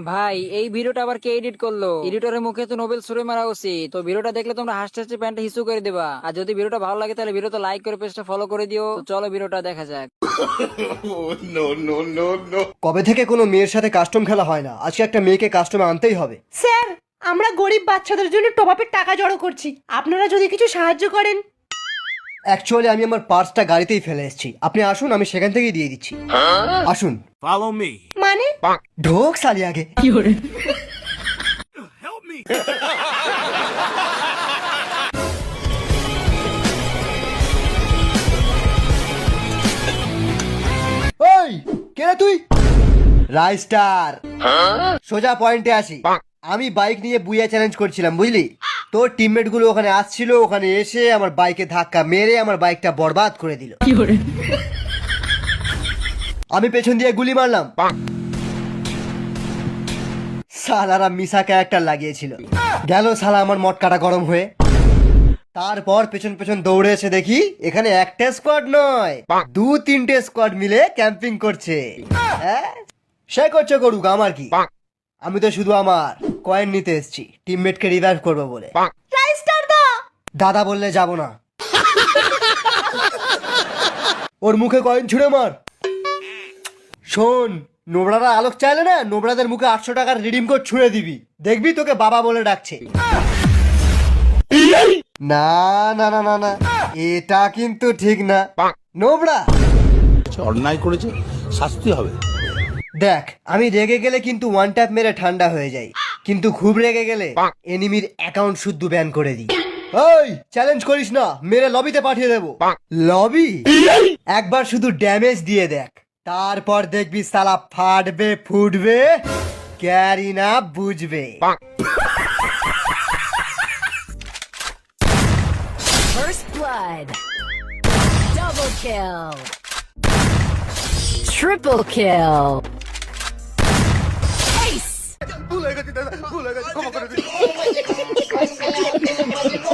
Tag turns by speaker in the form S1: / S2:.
S1: ভাই এই ভিডিওটা আবার কে এডিট করলো? এডিটরের মুখে তো নোবেল ছুড়ে মারা উচিত। তো ভিডিওটা দেখলে তোমরা হাসতে হাসতে প্যান্টে হিসু করে দিবা। আর যদি ভিডিওটা ভালো লাগে তাহলে ভিডিওটা লাইক করে পেজটা ফলো করে দিও। তো চলো ভিডিওটা দেখা যাক।
S2: কবে থেকে কোনো মেয়ের সাথে কাস্টম খেলা হয় না, আজকে একটা মেয়েকে কাস্টমে আনতেই হবে।
S3: স্যার, আমরা গরিব বাচ্চাদের জন্য টপ-আপের টাকা জড়ো করছি, আপনারা যদি কিছু সাহায্য করেন।
S2: অ্যাকচুয়ালি আমি আমার পার্সটা গাড়িতেই ফেলে এসেছি, আপনি আসুন, আমি সেখান থেকেই দিয়ে দিচ্ছি। আসুন।
S4: Follow me.
S3: মানে
S2: ঢোক সালি আগে।
S4: Help me.
S2: ওই কে রে তুই? রাইস্টার। সোজা পয়েন্টে আসি। আমি বাইক নিয়ে বুইয়া চ্যালেঞ্জ করছিলাম, বুঝলি? তোর টিমমেট গুলো ওখানে আসছিল, ওখানে এসে আমার বাইকে ধাক্কা মেরে আমার বাইকটা বরবাদ করে দিল। আমি পেছন দিয়ে গুলি মারলাম। সালারা মিশা ক্যারেক্টার লাগিয়েছিল। গেল শালা আমার মটকাটা গরম হয়ে। তারপর পেছন পেছন দৌড়ে এসে দেখি এখানে একটা স্কোয়াড নয়, 2-3টে স্কোয়াড মিলে ক্যাম্পিং করছে। হ্যাঁ, সে করছে করুক, আমার কি? আমি তো শুধু আমার কয়েন নিতে এসেছি, টিমমেটকে রিভাইভ করবো বলে।
S3: রাইস্টার দা,
S2: দাদা বললে যাব না। ওর মুখে কয়েন ছুঁড়ে মার। শোন, নোবড়ারা আলোক চাইলে না, নোবড়াদের মুখে 800 টাকার রিডিম কোড ছুঁড়ে দিবি, দেখবি তোকে বাবা বলে ডাকছে। না না না না না, এটা কিন্তু ঠিক না। নোবড়া
S5: অন্যায় করেছে, শাস্তি হবে।
S2: দেখ, আমি রেগে গেলে কিন্তু ওয়ান ট্যাপ মেরে ঠান্ডা হয়ে যাই, কিন্তু খুব রেগে গেলে এনিমির অ্যাকাউন্ট শুদ্ধ ব্যান করে দিই। ওই চ্যালেঞ্জ করিস না, মেরে লবিতে পাঠিয়ে দেবো। লবি? একবার শুধু ড্যামেজ দিয়ে দেখ, তারপর দেখবি সালা ফাটবে ফুটবে, ক্যারি না বুঝবে।
S6: First blood. Double kill. Triple kill. Ace.